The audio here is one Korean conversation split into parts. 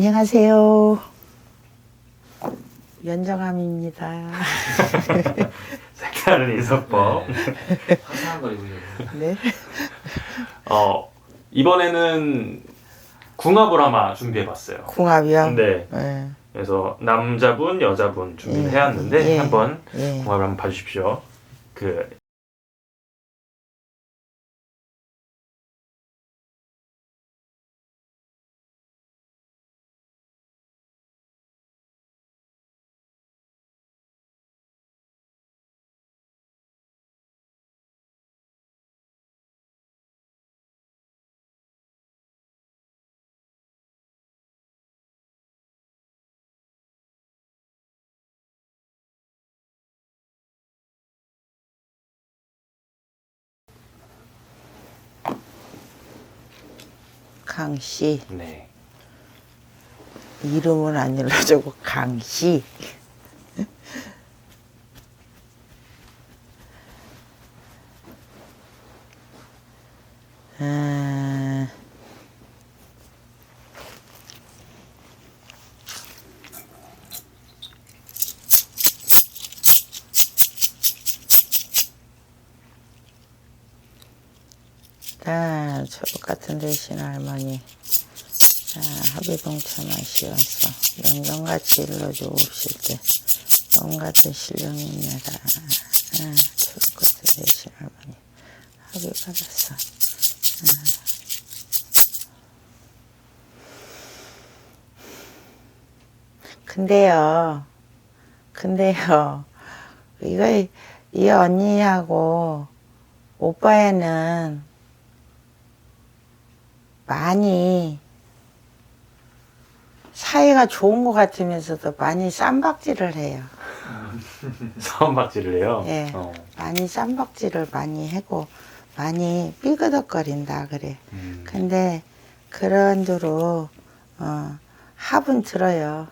안녕하세요. 연정함입니다. 색다른 이석법. 화사한 걸 입으려고. 네. 이번에는 궁합을 아마 준비해봤어요. 궁합이요? 네. 네. 그래서 남자분, 여자분 준비를 예. 해왔는데 예. 한번 예. 궁합을 한번 봐주십시오. 강씨. 네. 이름은 안 일러주고 강씨. 초록 같은 대신 할머니. 합의동참한 시원서. 영경같이 일러줘 오실 때. 온같은 신령입니다. 초록 같은 대신 할머니. 합의 받았어. 근데요, 이 언니하고 오빠애는 많이 사이가 좋은 것 같으면서도 많이 쌈박질을 해요. 싸움박질을 해요? 예. 많이 쌈박질을 많이 하고, 많이 삐그덕거린다, 그래. 근데 그런 대로, 합은 들어요.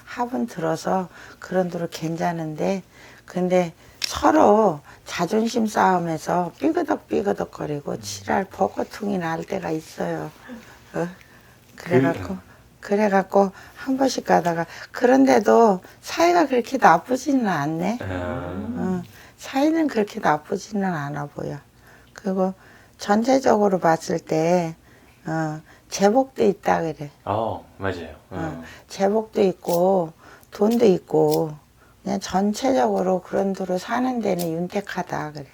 합은 들어서 그런 대로 괜찮은데, 근데 서로 자존심 싸움에서 삐그덕거리고 지랄 벚꽃퉁이 날 때가 있어요. 그래갖고 한 번씩 가다가, 그런데도 사이가 그렇게 나쁘지는 않네. 사이는 그렇게 나쁘지는 않아 보여. 그리고 전체적으로 봤을 때, 제복도 있다 그래. 맞아요. 제복도 있고 돈도 있고 그냥 전체적으로 그런 대로 사는 데는 윤택하다 그래.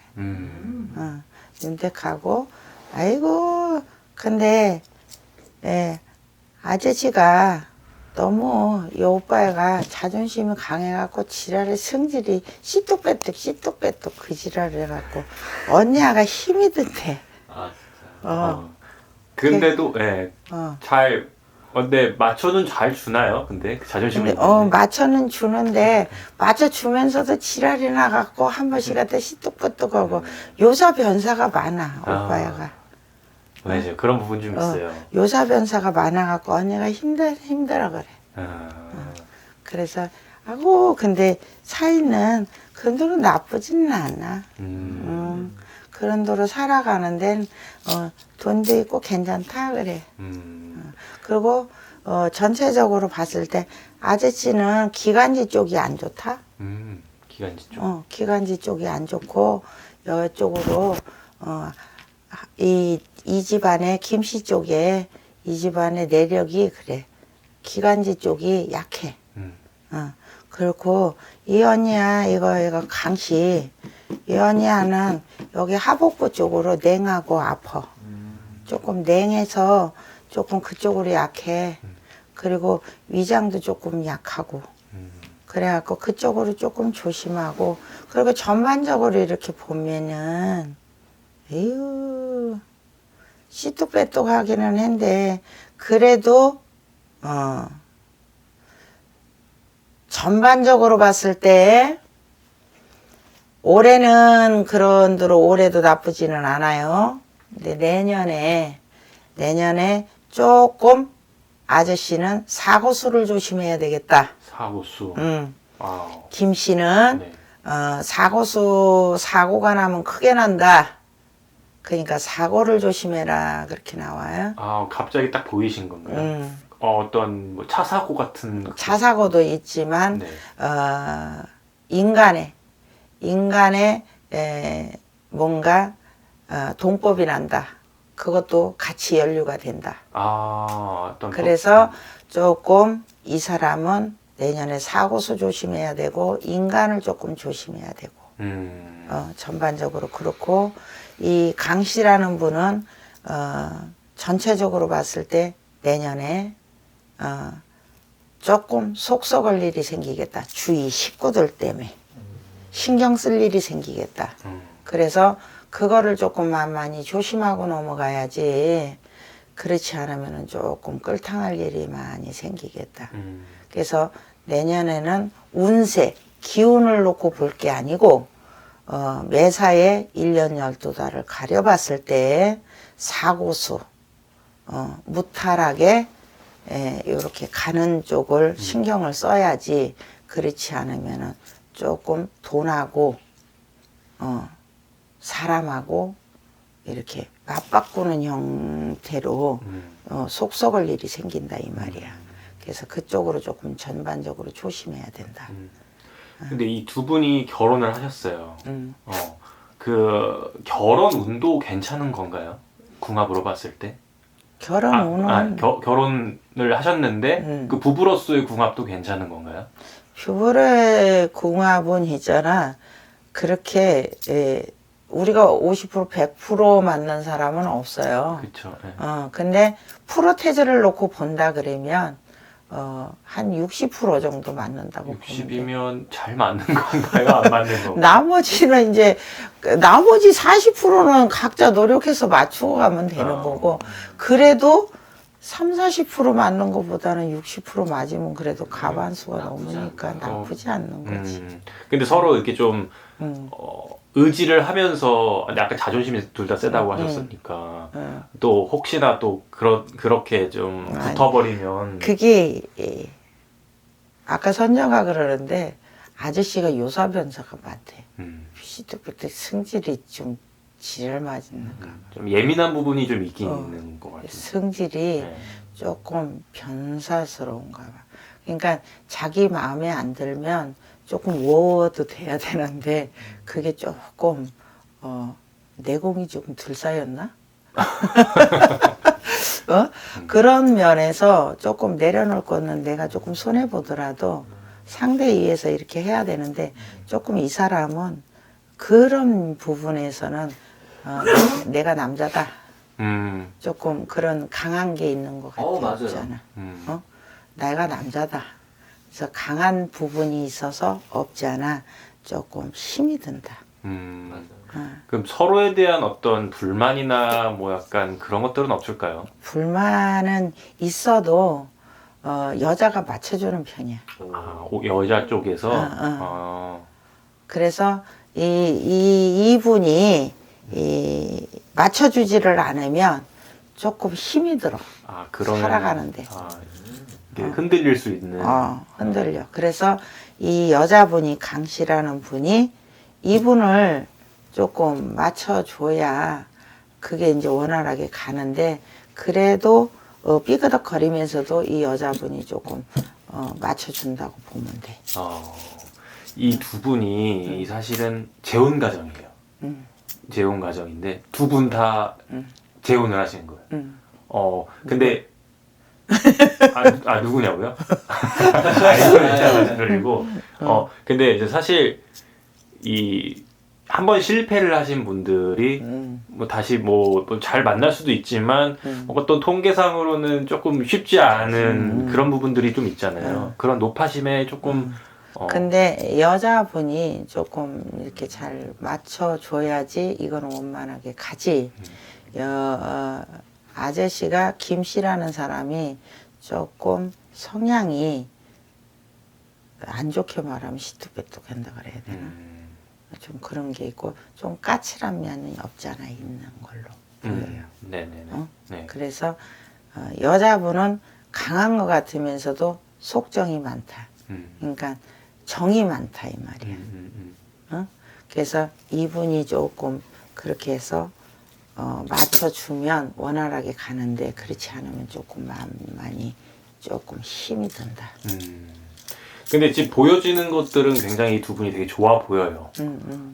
윤택하고 아이고 근데 아저씨가 너무 이 오빠가 자존심이 강해갖고 지랄의 성질이 씨뚝빼뚝 그 지랄을 해갖고 언니가 힘이 든대. 진짜. 근데도 근데 맞춰는 잘 주나요? 근데 자존심을 맞춰는 주는데 맞춰주면서도 지랄이 나갖고 한 번씩 갖다 씨뚝빼뚝하고 요사 변사가 많아 오빠가. 맞아요. 그런 부분 좀 있어요. 요사 변사가 많아갖고 언니가 힘들어 그래. 그래서 근데 사이는 그런 대로 나쁘지는 않아. 그런 대로 살아가는 데는 돈도 있고 괜찮다 그래. 그리고 전체적으로 봤을 때 아저씨는 기관지 쪽이 안 좋다. 기관지 쪽. 기관지 쪽이 안 좋고 이쪽으로 이 집안의 김씨 쪽에 이 집안의 내력이 그래. 기관지 쪽이 약해. 그렇고 이 언니야 이거 강씨 이 언니야는 여기 하복부 쪽으로 냉하고 아파. 조금 냉해서 조금 그쪽으로 약해. 그리고 위장도 조금 약하고. 그래갖고 그쪽으로 조금 조심하고. 그리고 전반적으로 이렇게 보면은 에휴 씨뚝빼뚝 하기는 한데 그래도 전반적으로 봤을 때 올해는 그런 대로 올해도 나쁘지는 않아요. 근데 내년에 조금 아저씨는 사고수를 조심해야 되겠다. 사고수. 김 씨는 사고가 나면 크게 난다. 그러니까 사고를 조심해라 그렇게 나와요. 갑자기 딱 보이신 건가요? 어떤 뭐 차 사고 같은 차 사고도 있지만 네. 인간의 뭔가 동법이 난다. 그것도 같이 연루가 된다. 어떤 그래서 조금 이 사람은 내년에 사고수 조심해야 되고 인간을 조금 조심해야 되고 전반적으로 그렇고 이 강 씨라는 분은 전체적으로 봤을 때 내년에 조금 속 썩을 일이 생기겠다. 주위 식구들 때문에 신경 쓸 일이 생기겠다. 그래서 그거를 조금만 많이 조심하고 넘어가야지. 그렇지 않으면 조금 끌탕할 일이 많이 생기겠다. 그래서 내년에는 운세, 기운을 놓고 볼 게 아니고 매사에 1년 12달을 가려봤을 때 사고수, 무탈하게 이렇게 가는 쪽을 신경을 써야지. 그렇지 않으면 조금 돈하고 사람하고 이렇게 맞바꾸는 형태로 속 썩을 일이 생긴다 이 말이야. 그래서 그쪽으로 조금 전반적으로 조심해야 된다. 근데 이 두 분이 결혼을 하셨어요. 그 결혼 운도 괜찮은 건가요? 궁합으로 봤을 때? 결혼 운은 결혼을 하셨는데 그 부부로서의 궁합도 괜찮은 건가요? 부부의 궁합은 있잖아. 그렇게 우리가 50% 100% 맞는 사람은 없어요. 그렇죠. 네. 근데 프로테즈를 놓고 본다 그러면 한 60% 정도 맞는다고 보면 돼. 60이면 잘 맞는 건가요? 안 맞는 건가요? 나머지는 이제 나머지 40%는 각자 노력해서 맞추고 가면 되는 거고 그래도 30-40% 맞는 것보다는 60% 맞으면 그래도 가반수가 넘으니까 나쁘지 않는 거지. 근데 서로 이렇게 좀 의지를 하면서 근데 아까 자존심이 둘 다 세다고 하셨으니까 또 혹시나 또 그렇게 좀 붙어버리면 그게 아까 선녀가 그러는데 아저씨가 요사변사가 많대. 시도 그때 승질이 좀 지랄 맞는가. 좀 예민한 부분이 좀 있긴 있는 것 같아요. 성질이 네. 조금 변사스러운가 봐. 그러니까 자기 마음에 안 들면 조금 워워도 돼야 되는데 그게 조금 내공이 조금 덜 쌓였나? 그런 면에서 조금 내려놓을 거는 내가 조금 손해 보더라도 상대에 의해서 이렇게 해야 되는데 조금 이 사람은 그런 부분에서는 내가 남자다. 조금 그런 강한 게 있는 것 같아. 맞아요. 없잖아. 내가 남자다. 그래서 강한 부분이 있어서 없지 않아. 조금 힘이 든다. 그럼 서로에 대한 어떤 불만이나 뭐 약간 그런 것들은 없을까요? 불만은 있어도 여자가 맞춰주는 편이야. 여자 쪽에서 그래서 이분이 맞춰주지를 않으면 조금 힘이 들어. 그러면 살아가는데. 이게 흔들릴 수 있는. 흔들려. 그래서 이 여자분이 강 씨라는 분이 이분을 조금 맞춰줘야 그게 이제 원활하게 가는데 그래도 삐그덕거리면서도 이 여자분이 조금 맞춰준다고 보면 돼. 이 두 분이 사실은 재혼 가정이에요. 재혼 가정인데 두 분 다 재혼을 하신 거예요. 근데 누구냐고요? 그리고 근데 이제 사실 이 한 번 실패를 하신 분들이 뭐 다시 뭐 잘 만날 수도 있지만 어떤 통계상으로는 조금 쉽지 않은 그런 부분들이 좀 있잖아요. 그런 노파심에 조금 근데 여자분이 조금 이렇게 잘 맞춰줘야지 이거는 원만하게 가지. 아저씨가 김 씨라는 사람이 조금 성향이 안 좋게 말하면 시투배뚝한다 그래야 되나? 좀 그런 게 있고 좀 까칠한 면이 없지 않아 있는 걸로 보여요. 네네네. 네. 그래서 여자분은 강한 것 같으면서도 속정이 많다. 그러니까 정이 많다 이 말이야. 그래서 이분이 조금 그렇게 해서 맞춰주면 원활하게 가는데 그렇지 않으면 조금 마음 많이 조금 힘이 든다. 근데 지금 보여지는 것들은 굉장히 이 두 분이 되게 좋아 보여요.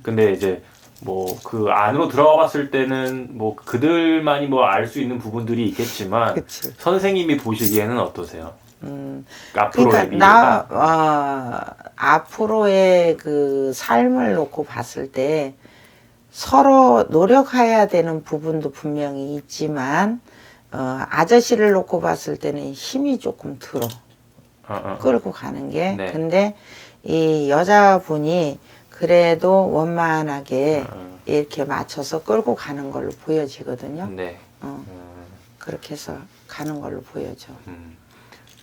근데 이제 뭐 그 안으로 들어가 봤을 때는 뭐 그들만이 뭐 알 수 있는 부분들이 있겠지만 그치. 선생님이 보시기에는 어떠세요? 앞으로의 그러니까 미래가. 앞으로의 그 삶을 놓고 봤을 때 서로 노력해야 되는 부분도 분명히 있지만 아저씨를 놓고 봤을 때는 힘이 조금 들어. 끌고 가는 게. 네. 근데 이 여자분이 그래도 원만하게 이렇게 맞춰서 끌고 가는 걸로 보여지거든요. 네. 그렇게 해서 가는 걸로 보여져.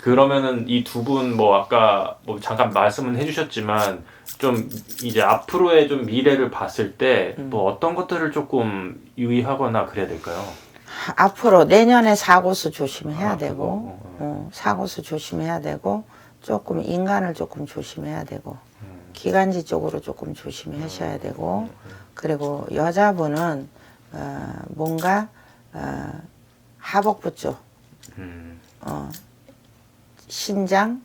그러면은 이 두 분 뭐 아까 뭐 잠깐 말씀은 해주셨지만 좀 이제 앞으로의 좀 미래를 봤을 때 뭐 어떤 것들을 조금 유의하거나 그래야 될까요? 앞으로 내년에 사고수 조심해야 아, 되고, 그거? 사고수 조심해야 되고, 조금 인간을 조금 조심해야 되고, 기관지 쪽으로 조금 조심하셔야 되고, 그리고 여자분은 뭔가 하복부 쪽, 신장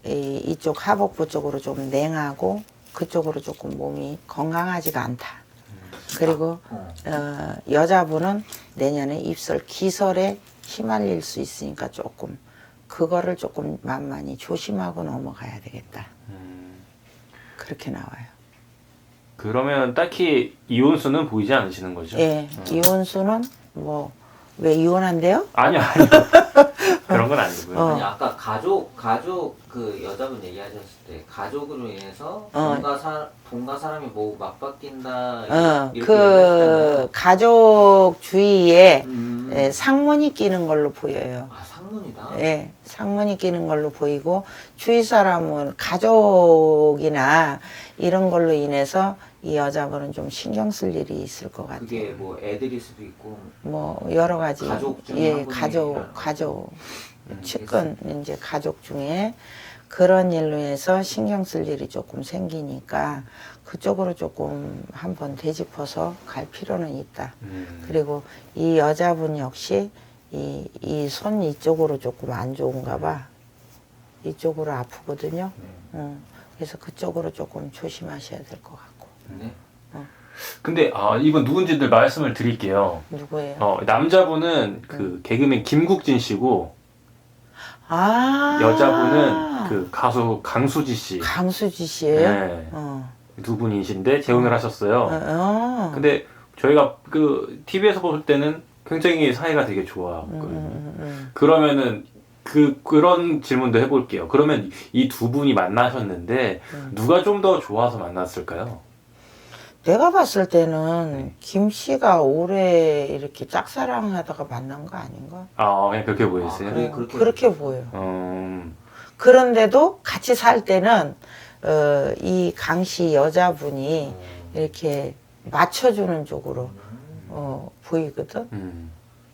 이쪽 하복부 쪽으로 좀 냉하고 그쪽으로 조금 몸이 건강하지가 않다. 그리고 여자분은 내년에 입술 기설에 휘말릴 수 있으니까 조금 그거를 조금 만만히 조심하고 넘어가야 되겠다. 그렇게 나와요. 그러면 딱히 이혼수는 보이지 않으시는 거죠? 예, 이혼수는 뭐 왜 이혼한대요? 아니요. 그런 건 아니고요. 아니 아까 가족 그 여자분 얘기하셨을 때 가족으로 인해서 돈과 사람이 뭐 맞바뀐다 이렇게 그 얘기하셨잖아요. 가족 주위에 음. 상문이 끼는 걸로 보여요. 아 상문이다. 예, 상문이 끼는 걸로 보이고 주위 사람은 가족이나 이런 걸로 인해서 이 여자분은 좀 신경 쓸 일이 있을 것 같아요. 그게 뭐 애들일 수도 있고 뭐 여러 가지 가족 중에 예, 한 분이 가족 측근 이제 가족 중에 그런 일로 해서 신경 쓸 일이 조금 생기니까 그쪽으로 조금 한번 되짚어서 갈 필요는 있다. 그리고 이 여자분 역시 이 손 이쪽으로 조금 안 좋은가 봐. 이쪽으로 아프거든요. 그래서 그쪽으로 조금 조심하셔야 될 것 같고. 네. 근데 이분 누군지들 말씀을 드릴게요. 누구예요? 남자분은 그 개그맨 김국진 씨고 아, 여자분은 그 가수 강수지 씨. 강수지 씨예요? 네. 어. 두 분이신데 재혼을 하셨어요. 근데 저희가 그 TV에서 볼 때는 굉장히 사이가 되게 좋았거든요. 그러면은 그런 질문도 해볼게요. 그러면 이 두 분이 만나셨는데 누가 좀 더 좋아서 만났을까요? 내가 봤을 때는 김 씨가 올해 이렇게 짝사랑하다가 만난 거 아닌가? 그냥 그렇게 보였어요. 그래? 그렇게 보여요. 음, 그런데도 같이 살 때는 이 강씨 여자분이 이렇게 맞춰주는 쪽으로 보이거든.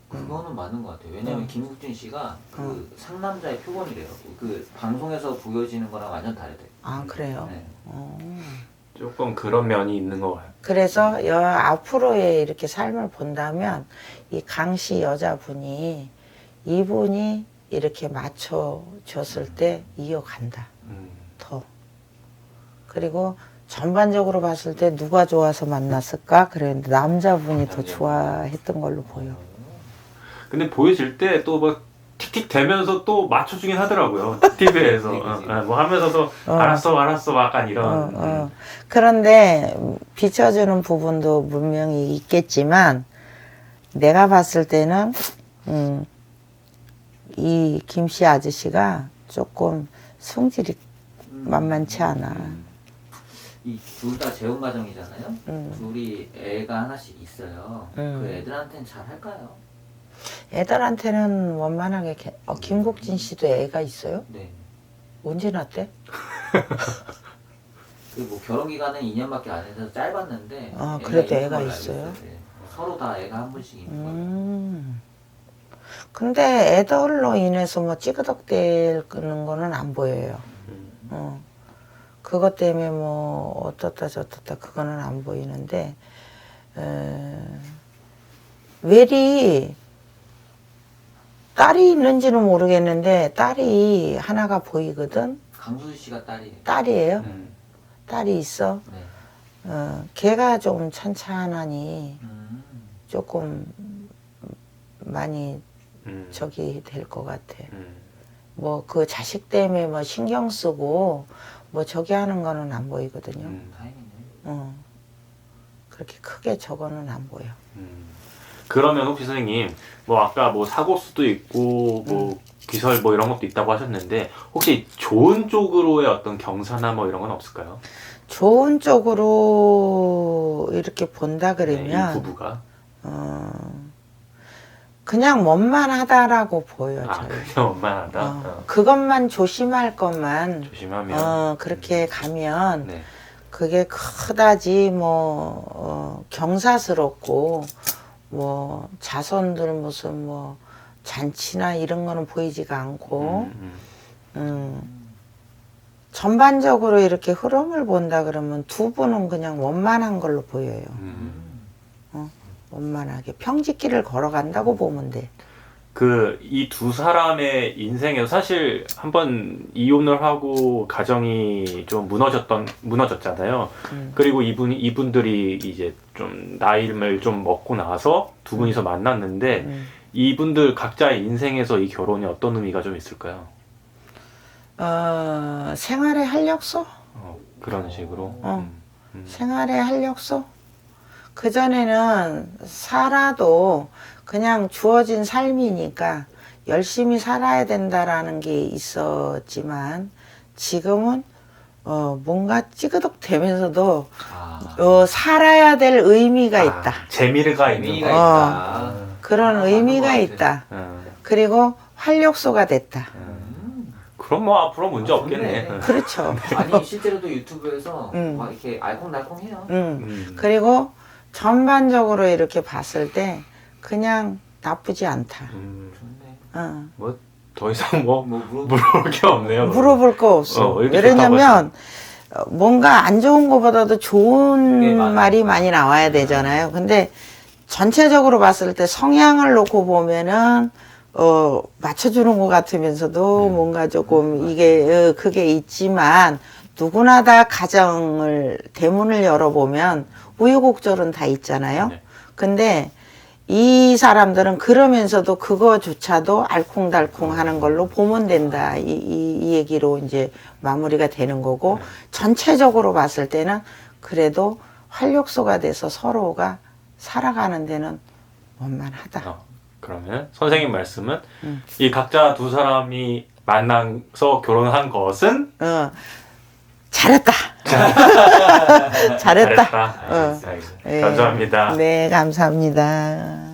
그거는 맞는 것 같아요. 왜냐면 김국진 씨가 그 상남자의 표본이래요. 그 방송에서 보여지는 거랑 완전 다르대. 아 그래요. 네. 조금 그런 면이 있는 것 같아요. 그래서 앞으로의 이렇게 삶을 본다면 이 강씨 여자분이 이분이 이렇게 맞춰줬을 때 이어간다. 더. 그리고 전반적으로 봤을 때 누가 좋아서 만났을까? 그랬는데 남자분이 더 좋아했던 걸로 보여. 근데 보여질 때 또 막 틱틱 대면서 또 맞춰주긴 하더라고요. TV에서. 뭐 하면서도 알았어 약간 이런. 그런데 비춰주는 부분도 분명히 있겠지만 내가 봤을 때는 이 김씨 아저씨가 조금 성질이 만만치 않아. 이 둘 다 재혼 가정이잖아요. 둘이 애가 하나씩 있어요. 그 애들한테는 잘 할까요? 애들한테는 원만하게 김국진 씨도 애가 있어요? 네. 언제 낳대? 그 뭐 결혼 기간은 2년밖에 안 해서 짧았는데. 그래도 있는 애가 걸로 있어요? 알고 네. 서로 다 애가 한 분씩 있는 거예요. 근데 애들로 인해서 뭐 찌그덕대는 거는 안 보여요. 그것 때문에 뭐 어떻다 저떻다 그거는 안 보이는데 웰이 딸이 있는지는 모르겠는데 딸이 하나가 보이거든. 강수지 씨가 딸이에요. 딸이에요. 딸이 있어. 네. 걔가 조금 찬찬하니 조금 많이 저기 될 것 같아. 뭐 그 자식 때문에 뭐 신경 쓰고 뭐 저기 하는 거는 안 보이거든요. 다행이네. 그렇게 크게 저거는 안 보여. 그러면 혹시 선생님 뭐 아까 뭐 사고수도 있고 뭐 기설 뭐 이런 것도 있다고 하셨는데 혹시 좋은 쪽으로의 어떤 경사나 뭐 이런 건 없을까요? 좋은 쪽으로 이렇게 본다 네, 이 그러면 부부가 그냥 원만하다라고 보여. 아 그냥 원만하다. 그것만 조심할 것만 조심하면 그렇게 가면 네. 그게 그다지 뭐 경사스럽고 뭐 자손들 무슨 뭐 잔치나 이런 거는 보이지가 않고 전반적으로 이렇게 흐름을 본다 그러면 두 분은 그냥 원만한 걸로 보여요. 원만하게 평지길을 걸어간다고 보면 돼. 그 이 두 사람의 인생에서 사실 한번 이혼을 하고 가정이 좀 무너졌잖아요. 그리고 이분들이 이제 좀 나이를 좀 먹고 나서 두 분이서 만났는데 이분들 각자의 인생에서 이 결혼이 어떤 의미가 좀 있을까요? 생활의 활력소? 그런 식으로. 생활의 활력소? 그전에는 살아도 그냥 주어진 삶이니까 열심히 살아야 된다라는 게 있었지만 지금은 뭔가 찌그덕대면서도 살아야 될 의미가 있다. 재미가 있는 의미가 거. 있다. 그런 의미가 맞는 것 있다. 같아. 그리고 활력소가 됐다. 그럼 뭐 앞으로 문제 좋네. 없겠네. 그렇죠. 아니 실제로도 유튜브에서 막 이렇게 알콩달콩해요. 그리고 전반적으로 이렇게 봤을 때 그냥 나쁘지 않다. 좋네. 뭐 더 이상 뭐 뭐 물어볼 게 없네요. 물어볼 거 없어. 이렇게 왜냐면 뭔가 안 좋은 것보다도 좋은 게 많으니까. 말이 많이 나와야 되잖아요. 근데 전체적으로 봤을 때 성향을 놓고 보면은 맞춰주는 것 같으면서도 뭔가 조금 이게 그게 있지만 누구나 다 가정을 대문을 열어보면 우여곡절은 다 있잖아요. 네. 근데 이 사람들은 그러면서도 그거조차도 알콩달콩 하는 걸로 보면 된다. 이 얘기로 이제 마무리가 되는 거고, 전체적으로 봤을 때는 그래도 활력소가 돼서 서로가 살아가는 데는 원만하다. 그러면 선생님 말씀은 이 각자 두 사람이 만나서 결혼한 것은 잘했다. 잘했다. 알겠습니다. 예. 감사합니다. 네, 감사합니다.